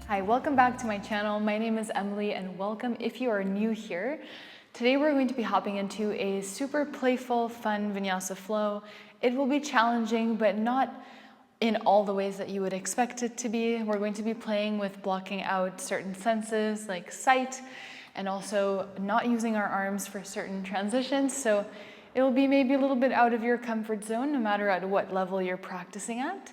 Hi, welcome back to my channel. My name is Emily and welcome if you are new here. Today we're going to be hopping into a super playful, fun Vinyasa flow. It will be challenging, but not in all the ways that you would expect it to be. We're going to be playing with blocking out certain senses like sight and also not using our arms for certain transitions. So it will be maybe a little bit out of your comfort zone no matter at what level you're practicing at.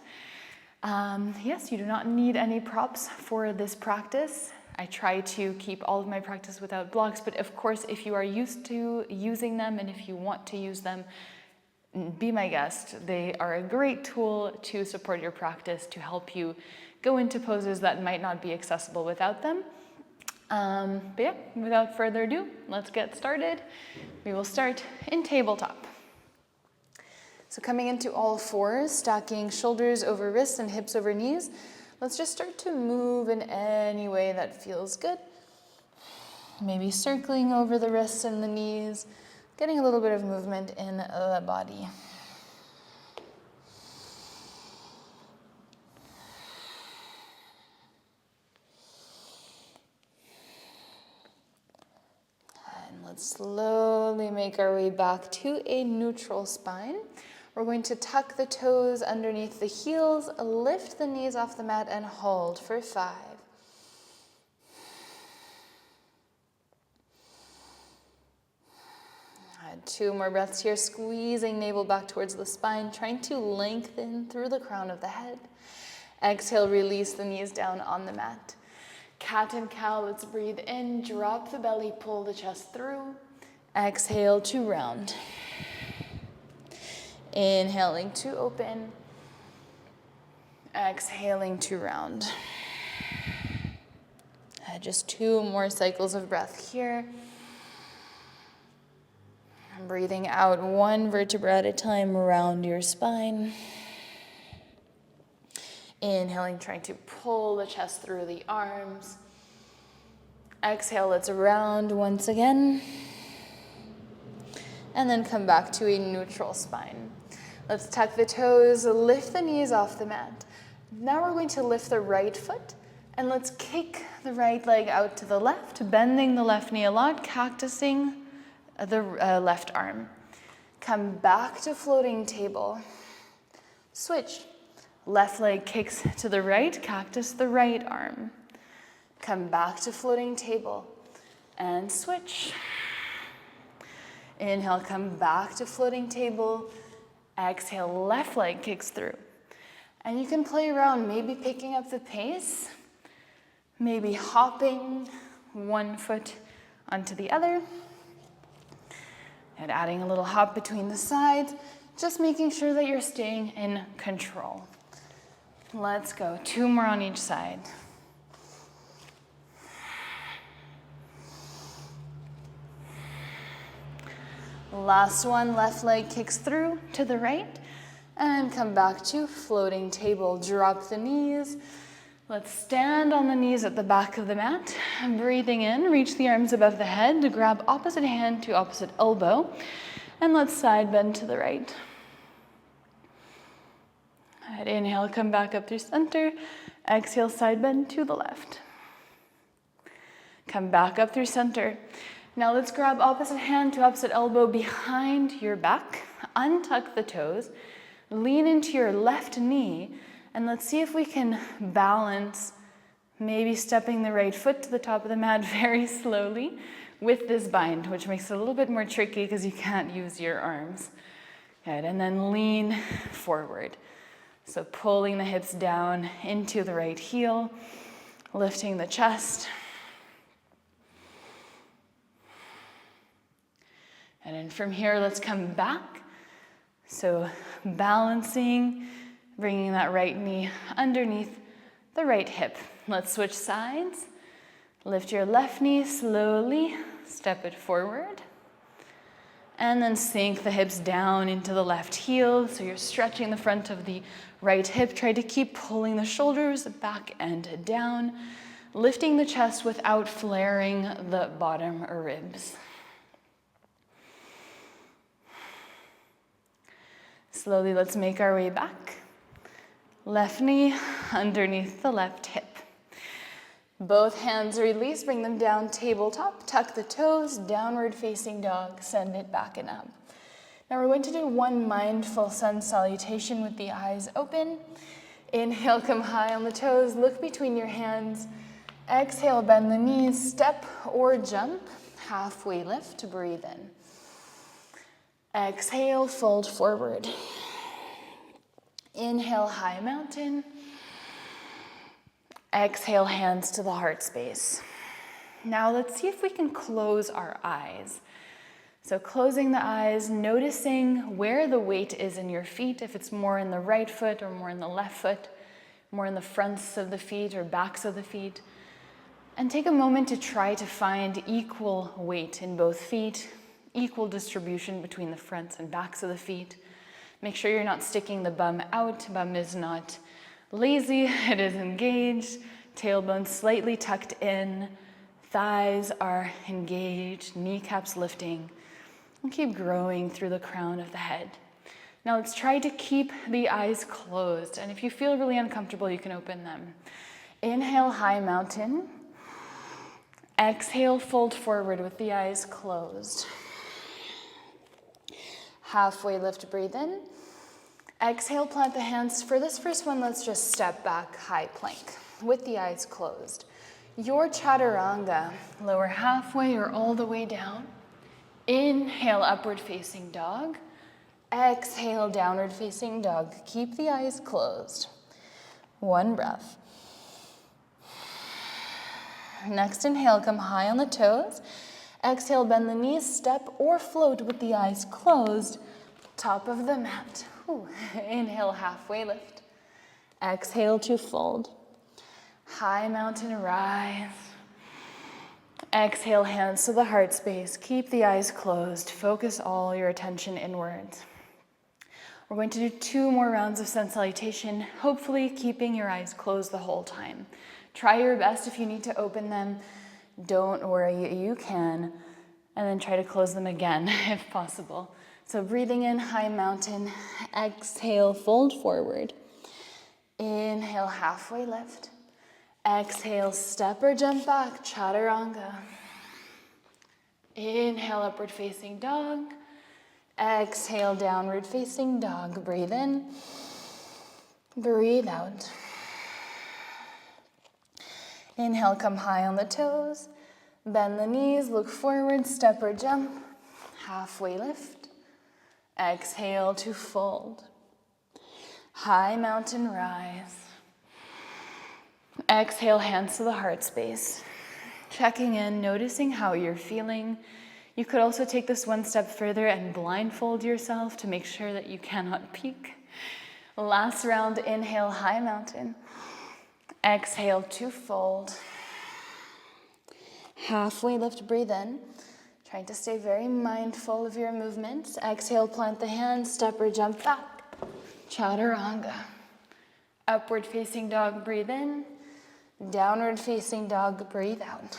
Yes, you do not need any props for this practice. I try to keep all of my practice without blocks, but of course, if you are used to using them and if you want to use them, be my guest. They are a great tool to support your practice, to help you go into poses that might not be accessible without them. But yeah, without further ado, let's get started. We will start in tabletop. So coming into all fours, stacking shoulders over wrists and hips over knees. Let's just start to move in any way that feels good. Maybe circling over the wrists and the knees, getting a little bit of movement in the body. And let's slowly make our way back to a neutral spine. We're going to tuck the toes underneath the heels, lift the knees off the mat, and hold for 5. And 2 more breaths here, squeezing navel back towards the spine, trying to lengthen through the crown of the head. Exhale, release the knees down on the mat. Cat and cow, let's breathe in, drop the belly, pull the chest through. Exhale to round. Inhaling to open, exhaling to round. Just 2 more cycles of breath here. Breathing out 1 vertebra at a time around your spine. Inhaling, trying to pull the chest through the arms. Exhale, let's round once again. And then come back to a neutral spine. Let's tuck the toes, lift the knees off the mat. Now we're going to lift the right foot and let's kick the right leg out to the left, bending the left knee a lot, cactusing the left arm. Come back to floating table. Switch. Left leg kicks to the right, cactus the right arm. Come back to floating table and switch. Inhale, come back to floating table. Exhale, left leg kicks through. And you can play around, maybe picking up the pace, maybe hopping 1 foot onto the other, and adding a little hop between the sides, just making sure that you're staying in control. Let's go, 2 more on each side. Last one, left leg kicks through to the right and come back to floating table. Drop the knees. Let's stand on the knees at the back of the mat. Breathing in, reach the arms above the head to grab opposite hand to opposite elbow. And let's side bend to the right. Right, inhale, come back up through center. Exhale, side bend to the left. Come back up through center. Now let's grab opposite hand to opposite elbow behind your back. Untuck the toes. Lean into your left knee. And let's see if we can balance, maybe stepping the right foot to the top of the mat very slowly with this bind, which makes it a little bit more tricky because you can't use your arms. Good, and then lean forward. So pulling the hips down into the right heel, lifting the chest. And then from here, let's come back. So balancing, bringing that right knee underneath the right hip. Let's switch sides. Lift your left knee slowly, step it forward. And then sink the hips down into the left heel. So you're stretching the front of the right hip. Try to keep pulling the shoulders back and down, lifting the chest without flaring the bottom ribs. Slowly, let's make our way back. Left knee underneath the left hip. Both hands release, bring them down, tabletop, tuck the toes, downward facing dog, send it back and up. Now we're going to do one mindful sun salutation with the eyes open. Inhale, come high on the toes, look between your hands. Exhale, bend the knees, step or jump, halfway lift, breathe in. Exhale, fold forward. Inhale, high mountain. Exhale, hands to the heart space. Now let's see if we can close our eyes. So closing the eyes, noticing where the weight is in your feet, if it's more in the right foot or more in the left foot, more in the fronts of the feet or backs of the feet. And take a moment to try to find equal weight in both feet, equal distribution between the fronts and backs of the feet. Make sure you're not sticking the bum out. Bum is not lazy, it is engaged. Tailbone slightly tucked in. Thighs are engaged, kneecaps lifting. And keep growing through the crown of the head. Now let's try to keep the eyes closed. And if you feel really uncomfortable, you can open them. Inhale, high mountain. Exhale, fold forward with the eyes closed. Halfway lift, breathe in. Exhale, plant the hands. For this first one, let's just step back, high plank with the eyes closed. Your chaturanga, lower halfway or all the way down. Inhale, upward facing dog. Exhale, downward facing dog. Keep the eyes closed. One breath. Next inhale, come high on the toes. Exhale, bend the knees, step or float with the eyes closed. Top of the mat. Ooh. Inhale, halfway lift. Exhale to fold. High mountain rise. Exhale, hands to the heart space. Keep the eyes closed. Focus all your attention inwards. We're going to do 2 more rounds of sun salutation, hopefully keeping your eyes closed the whole time. Try your best if you need to open them. Don't worry, you can. And then try to close them again if possible. So breathing in, high mountain. Exhale, fold forward. Inhale, halfway lift. Exhale, step or jump back, chaturanga. Inhale, upward facing dog. Exhale, downward facing dog. Breathe in. Breathe out. Inhale, come high on the toes. Bend the knees, look forward, step or jump. Halfway lift. Exhale to fold. High mountain rise. Exhale, hands to the heart space. Checking in, noticing how you're feeling. You could also take this one step further and blindfold yourself to make sure that you cannot peek. Last round, inhale, high mountain. Exhale to fold. Halfway lift, breathe in. Trying to stay very mindful of your movements. Exhale, plant the hands, step or jump back. Chaturanga. Upward facing dog, breathe in. Downward facing dog, breathe out.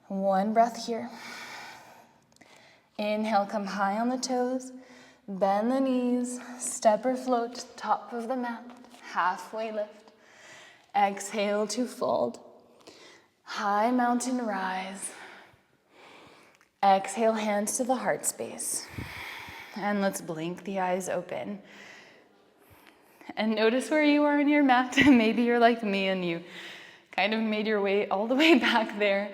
One breath here. Inhale, come high on the toes. Bend the knees, step or float, top of the mat. Halfway lift. Exhale to fold. High mountain rise. Exhale, hands to the heart space. And let's blink the eyes open. And notice where you are in your mat. Maybe you're like me and you kind of made your way all the way back there.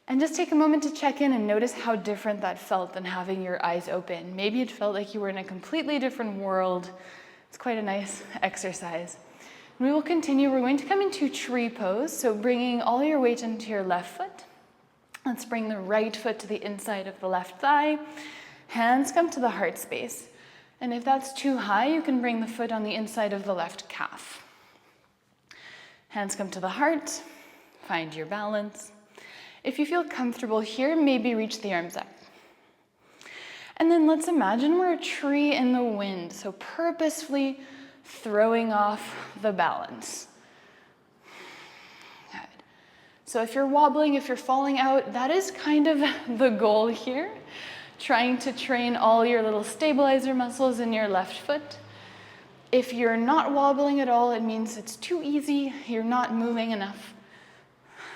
And just take a moment to check in and notice how different that felt than having your eyes open. Maybe it felt like you were in a completely different world. It's quite a nice exercise. We will continue. We're going to come into tree pose. So bringing all your weight into your left foot. Let's bring the right foot to the inside of the left thigh. Hands come to the heart space. And if that's too high, you can bring the foot on the inside of the left calf. Hands come to the heart. Find your balance. If you feel comfortable here, maybe reach the arms up. And then let's imagine we're a tree in the wind. So purposefully throwing off the balance. Good. So if you're wobbling, if you're falling out, that is kind of the goal here. Trying to train all your little stabilizer muscles in your left foot. If you're not wobbling at all, it means it's too easy, you're not moving enough.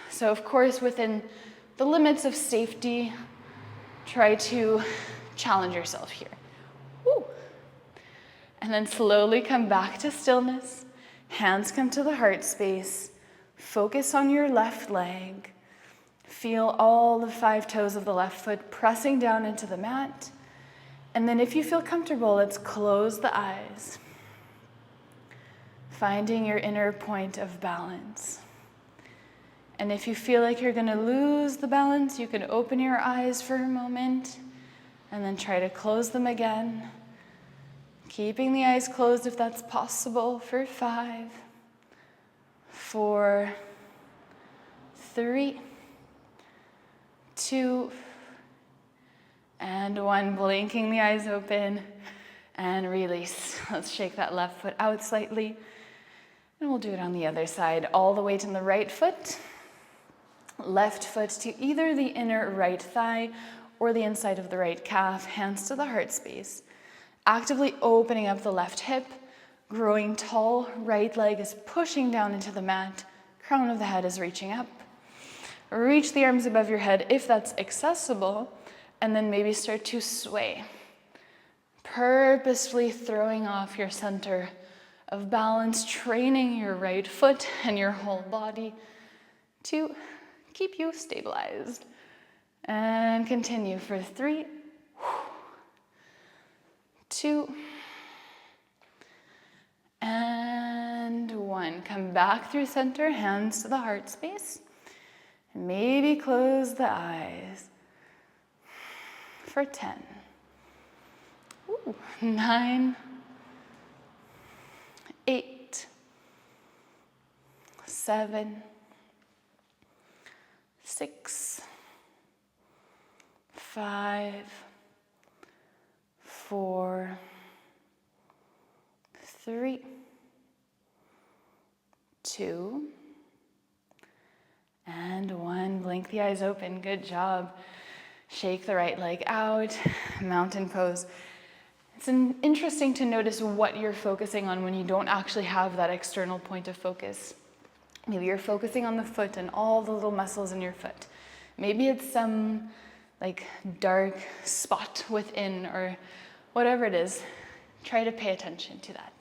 So of course, within the limits of safety, try to challenge yourself here. Woo. And then slowly come back to stillness. Hands come to the heart space. Focus on your left leg. Feel all the 5 toes of the left foot pressing down into the mat. And then if you feel comfortable, let's close the eyes. Finding your inner point of balance. And if you feel like you're gonna lose the balance, you can open your eyes for a moment and then try to close them again. Keeping the eyes closed if that's possible for 5, 4, 3, 2, and 1. Blinking the eyes open and release. Let's shake that left foot out slightly. And we'll do it on the other side. All the weight in the right foot. Left foot to either the inner right thigh or the inside of the right calf. Hands to the heart space. Actively opening up the left hip. Growing tall. Right leg is pushing down into the mat. Crown of the head is reaching up. Reach the arms above your head if that's accessible. And then maybe start to sway. Purposefully throwing off your center of balance, training your right foot and your whole body to keep you stabilized. And continue for 3, 2, and 1. Come back through center, hands to the heart space. And maybe close the eyes for 10. 9, 8, 7, 6, 5, 4, 3, 2, and 1. Blink the eyes open. Good job. Shake the right leg out. Mountain pose. It's interesting to notice what you're focusing on when you don't actually have that external point of focus. Maybe you're focusing on the foot and all the little muscles in your foot. Maybe it's some like dark spot within or whatever it is. Try to pay attention to that.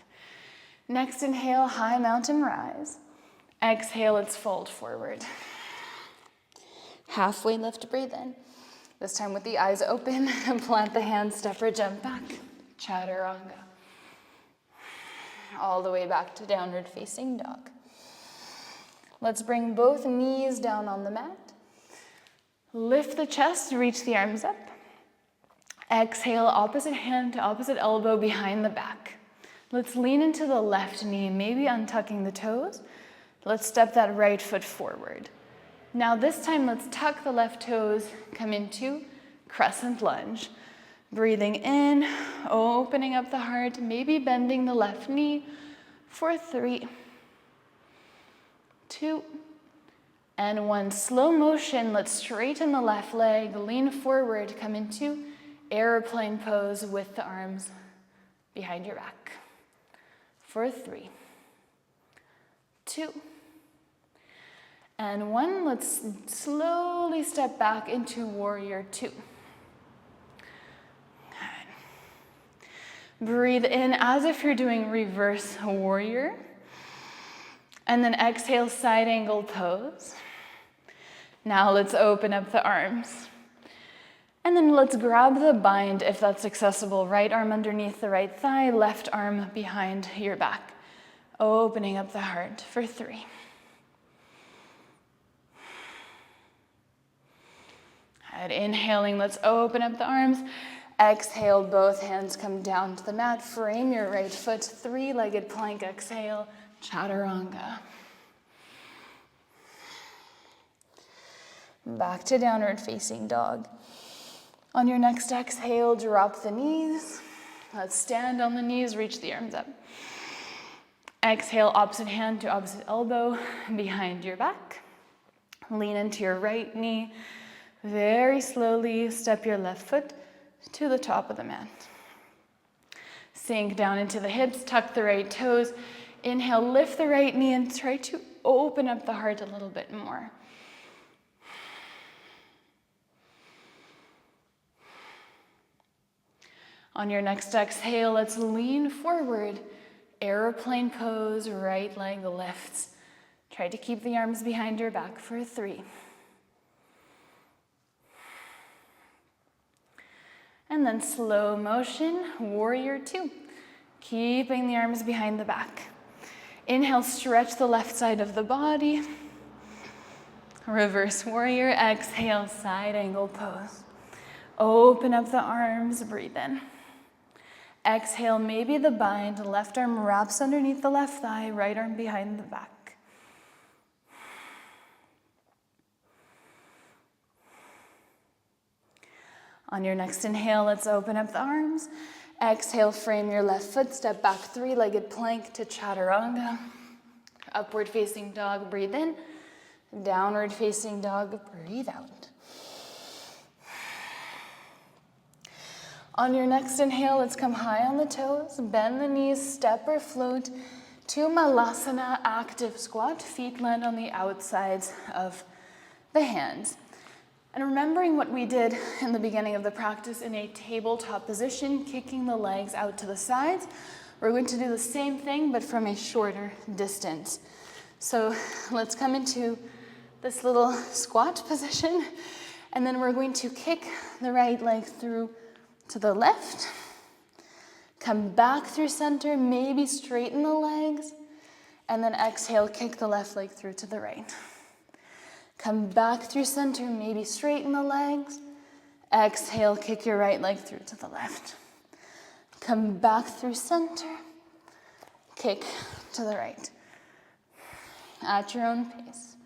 Next, inhale, high mountain rise. Exhale, let's fold forward. Halfway lift, breathe in. This time with the eyes open, plant the hands, step or jump back. Chaturanga. All the way back to downward facing dog. Let's bring both knees down on the mat. Lift the chest, reach the arms up. Exhale, opposite hand to opposite elbow behind the back. Let's lean into the left knee, maybe untucking the toes. Let's step that right foot forward. Now this time, let's tuck the left toes, come into crescent lunge. Breathing in, opening up the heart, maybe bending the left knee for 3, 2, and 1. Slow motion, let's straighten the left leg, lean forward, come into airplane pose with the arms behind your back. For 3, 2, and 1. Let's slowly step back into warrior 2. Breathe in as if you're doing reverse warrior. And then exhale, side angle pose. Now let's open up the arms. And then let's grab the bind if that's accessible. Right arm underneath the right thigh, left arm behind your back. Opening up the heart for 3. And inhaling, let's open up the arms. Exhale, both hands come down to the mat. Frame your right foot, 3-legged plank. Exhale, chaturanga. Back to downward facing dog. On your next exhale, drop the knees. Let's stand on the knees, reach the arms up. Exhale, opposite hand to opposite elbow behind your back. Lean into your right knee. Very slowly step your left foot to the top of the mat. Sink down into the hips, tuck the right toes. Inhale, lift the right knee and try to open up the heart a little bit more. On your next exhale, let's lean forward. Airplane pose, right leg lifts. Try to keep the arms behind your back for 3. And then slow motion, warrior 2. Keeping the arms behind the back. Inhale, stretch the left side of the body. Reverse warrior, exhale, side angle pose. Open up the arms, breathe in. Exhale, maybe the bind, left arm wraps underneath the left thigh, right arm behind the back. On your next inhale, let's open up the arms. Exhale, frame your left foot, step back, 3-legged plank to chaturanga. Upward facing dog, breathe in. Downward facing dog, breathe out. On your next inhale, let's come high on the toes, bend the knees, step or float to Malasana, active squat. Feet land on the outsides of the hands. And remembering what we did in the beginning of the practice in a tabletop position, kicking the legs out to the sides, we're going to do the same thing, but from a shorter distance. So let's come into this little squat position, and then we're going to kick the right leg through to the left, come back through center, maybe straighten the legs, and then exhale, kick the left leg through to the right. Come back through center, maybe straighten the legs, exhale, kick your right leg through to the left. Come back through center, kick to the right, at your own pace.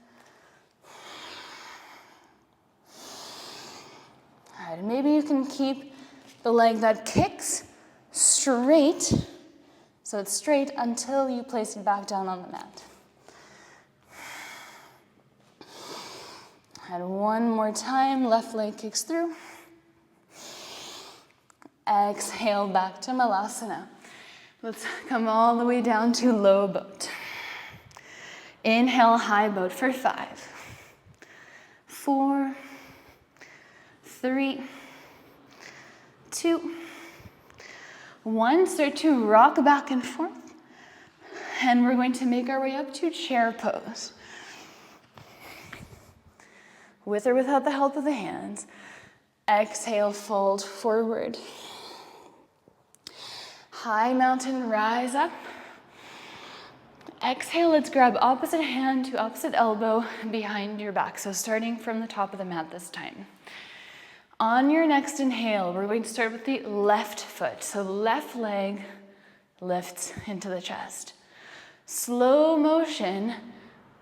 All right, and maybe you can keep the leg that kicks straight, so it's straight until you place it back down on the mat. And one more time, left leg kicks through. Exhale, back to Malasana. Let's come all the way down to low boat. Inhale, high boat for 5, 4, 3, 2, 1. Start to rock back and forth. And we're going to make our way up to chair pose. With or without the help of the hands. Exhale, fold forward. High mountain, rise up. Exhale, let's grab opposite hand to opposite elbow behind your back. So starting from the top of the mat this time. On your next inhale, we're going to start with the left foot. So left leg lifts into the chest. Slow motion,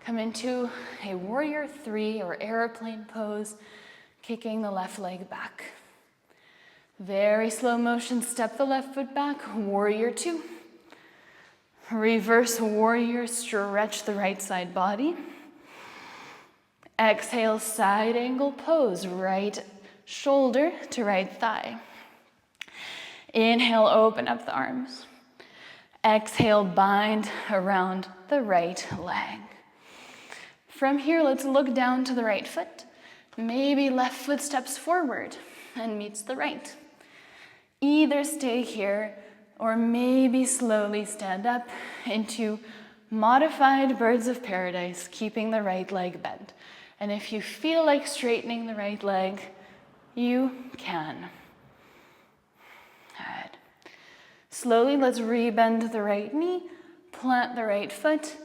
come into a warrior 3 or airplane pose, kicking the left leg back. Very slow motion, step the left foot back, warrior 2. Reverse warrior, stretch the right side body. Exhale, side angle pose, right shoulder to right thigh. Inhale, open up the arms. Exhale, bind around the right leg. From here, let's look down to the right foot. Maybe left foot steps forward and meets the right. Either stay here or maybe slowly stand up into modified birds of paradise, keeping the right leg bent. And if you feel like straightening the right leg, you can. Good. Slowly, let's rebend the right knee, plant the right foot,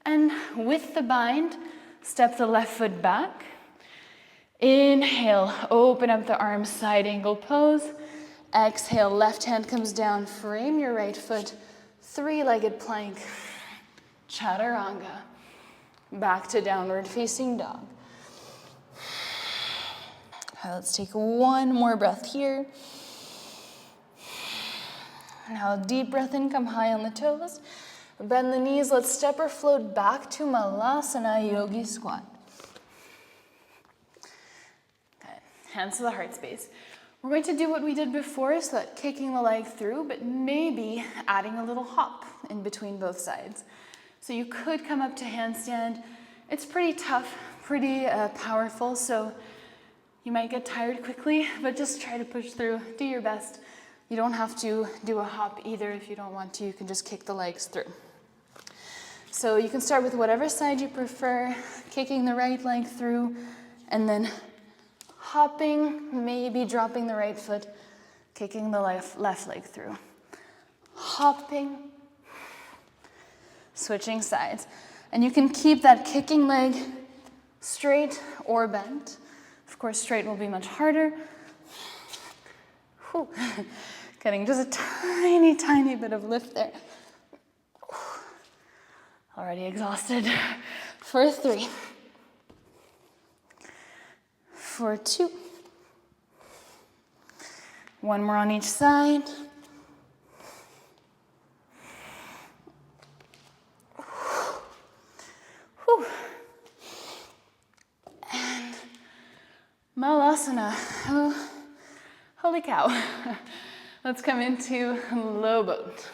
and with the bind, step the left foot back. Inhale, open up the arms, side angle pose. Exhale, left hand comes down, frame your right foot, 3-legged plank, chaturanga. Back to downward facing dog. Let's take one more breath here. Now deep breath in, come high on the toes. Bend the knees, let's step or float back to Malasana, yogi squat. Good. Hands to the heart space. We're going to do what we did before, so that kicking the leg through, but maybe adding a little hop in between both sides. So you could come up to handstand. It's pretty tough, pretty powerful, so you might get tired quickly, but just try to push through, do your best. You don't have to do a hop either if you don't want to. You can just kick the legs through. So you can start with whatever side you prefer, kicking the right leg through, and then hopping, maybe dropping the right foot, kicking the left leg through. Hopping, switching sides. And you can keep that kicking leg straight or bent. Of course, straight will be much harder. Whew. Getting just a tiny, tiny bit of lift there. Already exhausted. For 3. For 2. One more on each side. Whew. And Malasana. Oh, holy cow. Let's come into low boat.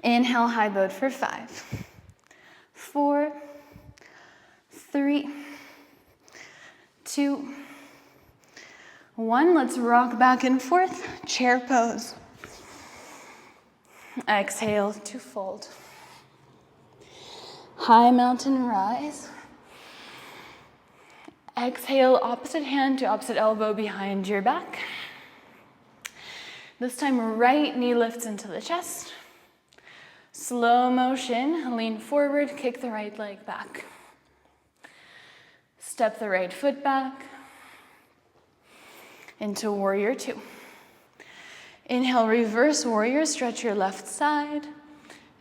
Inhale, high boat for 5, 4, 3, 2, 1. Let's rock back and forth, chair pose. Exhale to fold. High mountain rise. Exhale, opposite hand to opposite elbow behind your back. This time, right knee lifts into the chest. Slow motion, lean forward, kick the right leg back. Step the right foot back into warrior 2. Inhale, reverse warrior, stretch your left side.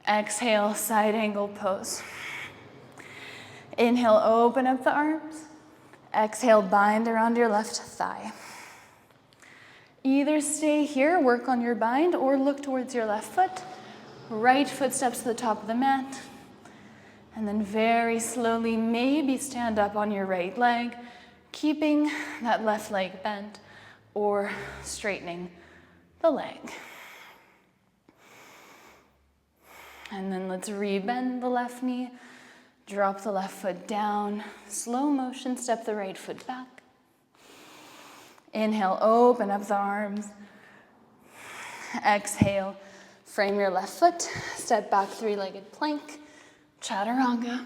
Exhale, side angle pose. Inhale, open up the arms. Exhale, bind around your left thigh. Either stay here, work on your bind, or look towards your left foot. Right foot steps to the top of the mat. And then very slowly, maybe stand up on your right leg, keeping that left leg bent or straightening the leg. And then let's re-bend the left knee, drop the left foot down, slow motion, step the right foot back. Inhale, open up the arms. Exhale, frame your left foot, step back, 3-legged plank, chaturanga.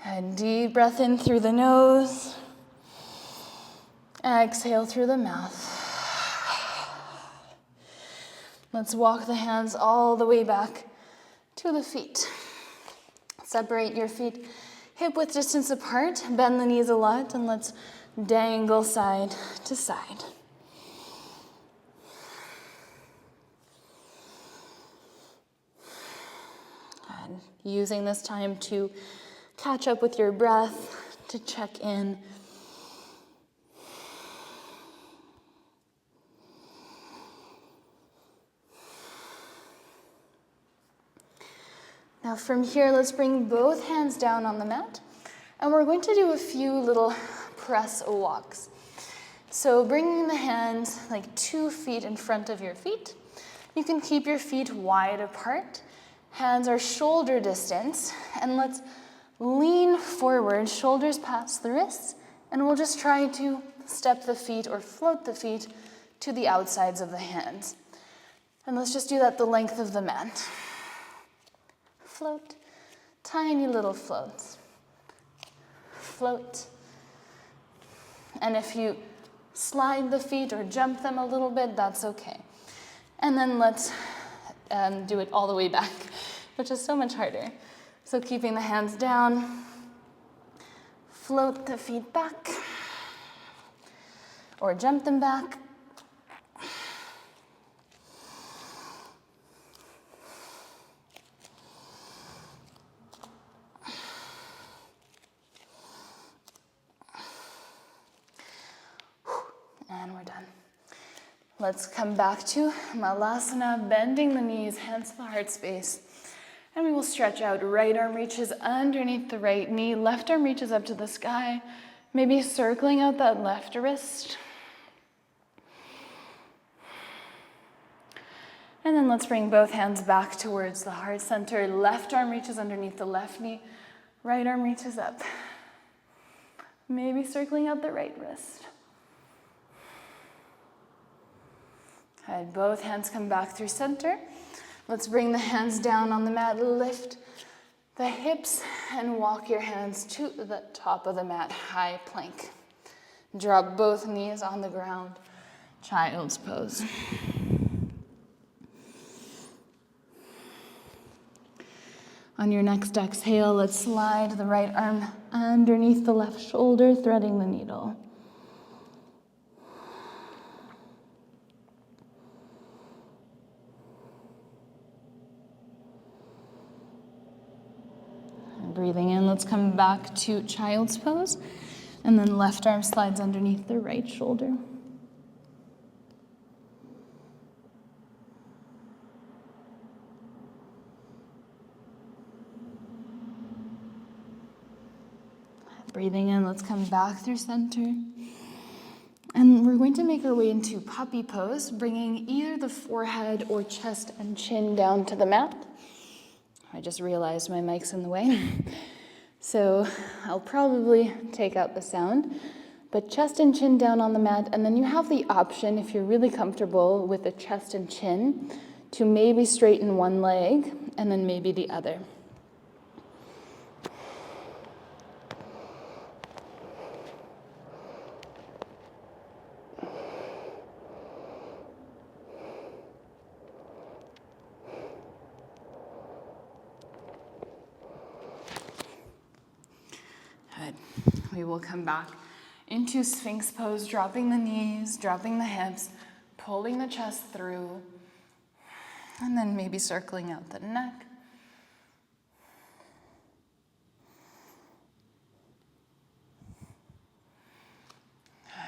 And deep breath in through the nose. Exhale through the mouth. Let's walk the hands all the way back to the feet. Separate your feet hip-width distance apart, bend the knees a lot, and let's dangle side to side. And using this time to catch up with your breath, to check in. Now from here, let's bring both hands down on the mat, and we're going to do a few little press walks. So bringing the hands like 2 feet in front of your feet. You can keep your feet wide apart. Hands are shoulder distance, and let's lean forward, shoulders past the wrists, and we'll just try to step the feet or float the feet to the outsides of the hands. And let's just do that the length of the mat. Float, tiny little floats. Float. And if you slide the feet or jump them a little bit, that's okay. And then let's do it all the way back, which is so much harder. So keeping the hands down, float the feet back, or jump them back. And we're done. Let's come back to Malasana, bending the knees, hands to the heart space. And we will stretch out. Right arm reaches underneath the right knee. Left arm reaches up to the sky. Maybe circling out that left wrist. And then let's bring both hands back towards the heart center. Left arm reaches underneath the left knee. Right arm reaches up. Maybe circling out the right wrist. Good. Both hands come back through center. Let's bring the hands down on the mat. Lift the hips and walk your hands to the top of the mat. High plank. Drop both knees on the ground. Child's pose. On your next exhale, let's slide the right arm underneath the left shoulder, threading the needle. And breathing in, let's come back to child's pose. And then left arm slides underneath the right shoulder. Breathing in, let's come back through center. And we're going to make our way into puppy pose, bringing either the forehead or chest and chin down to the mat. I just realized my mic's in the way. So I'll probably take out the sound, but chest and chin down on the mat. And then you have the option, if you're really comfortable with the chest and chin, to maybe straighten one leg and then maybe the other. Good. We will come back into Sphinx pose, dropping the knees, dropping the hips, pulling the chest through, and then maybe circling out the neck.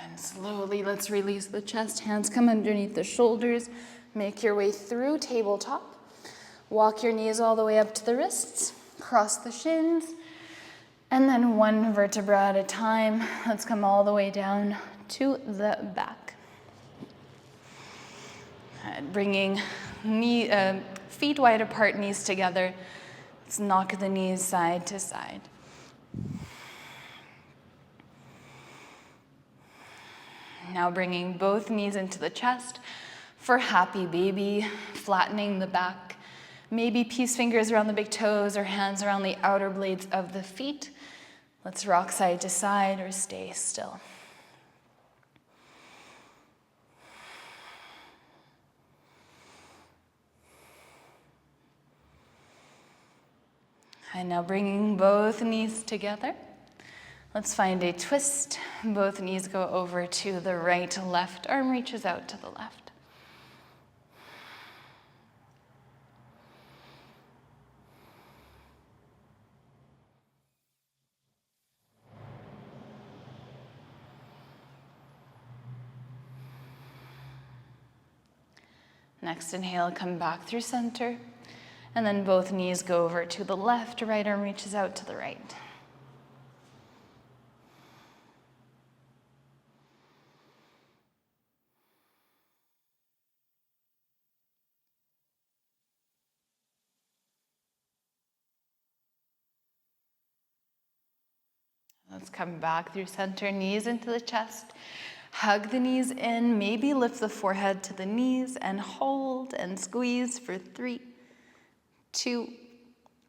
And slowly, let's release the chest. Hands come underneath the shoulders. Make your way through tabletop. Walk your knees all the way up to the wrists. Cross the shins. And then one vertebra at a time. Let's come all the way down to the back. And bringing feet wide apart, knees together. Let's knock the knees side to side. Now bringing both knees into the chest for happy baby, flattening the back. Maybe peace fingers around the big toes or hands around the outer blades of the feet. Let's rock side to side or stay still. And now bringing both knees together. Let's find a twist. Both knees go over to the right, left arm reaches out to the left. Next inhale, come back through center. And then both knees go over to the left, right arm reaches out to the right. Let's come back through center, knees into the chest. Hug the knees in, maybe lift the forehead to the knees and hold and squeeze for 3, 2,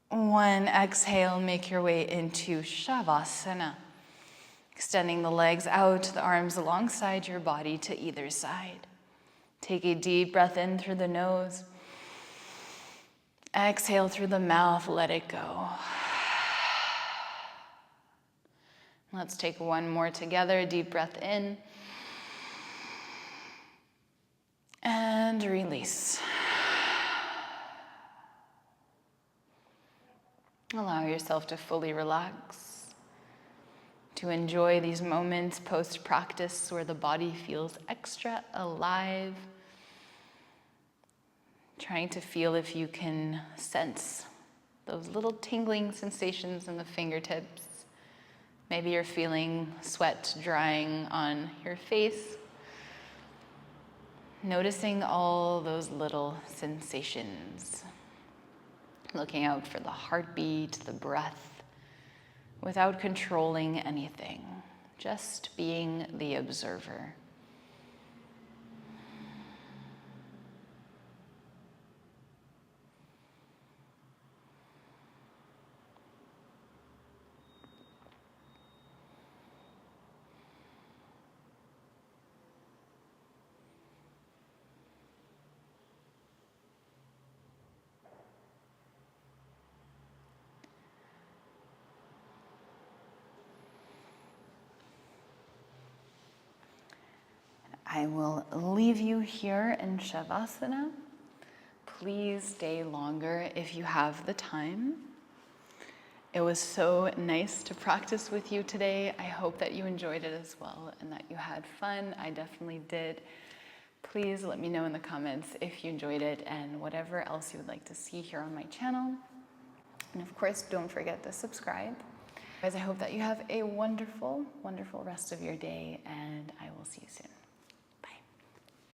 1. Exhale, make your way into Shavasana. Extending the legs out, the arms alongside your body to either side. Take a deep breath in through the nose. Exhale through the mouth, let it go. Let's take one more together, deep breath in. And release. Allow yourself to fully relax, to enjoy these moments post-practice where the body feels extra alive. Trying to feel if you can sense those little tingling sensations in the fingertips. Maybe you're feeling sweat drying on your face. Noticing all those little sensations. Looking out for the heartbeat, the breath, without controlling anything. Just being the observer. I will leave you here in Shavasana. Please stay longer if you have the time. It was so nice to practice with you today. I hope that you enjoyed it as well and that you had fun. I definitely did. Please let me know in the comments if you enjoyed it and whatever else you would like to see here on my channel. And of course, don't forget to subscribe. Guys, I hope that you have a wonderful, wonderful rest of your day, and I will see you soon.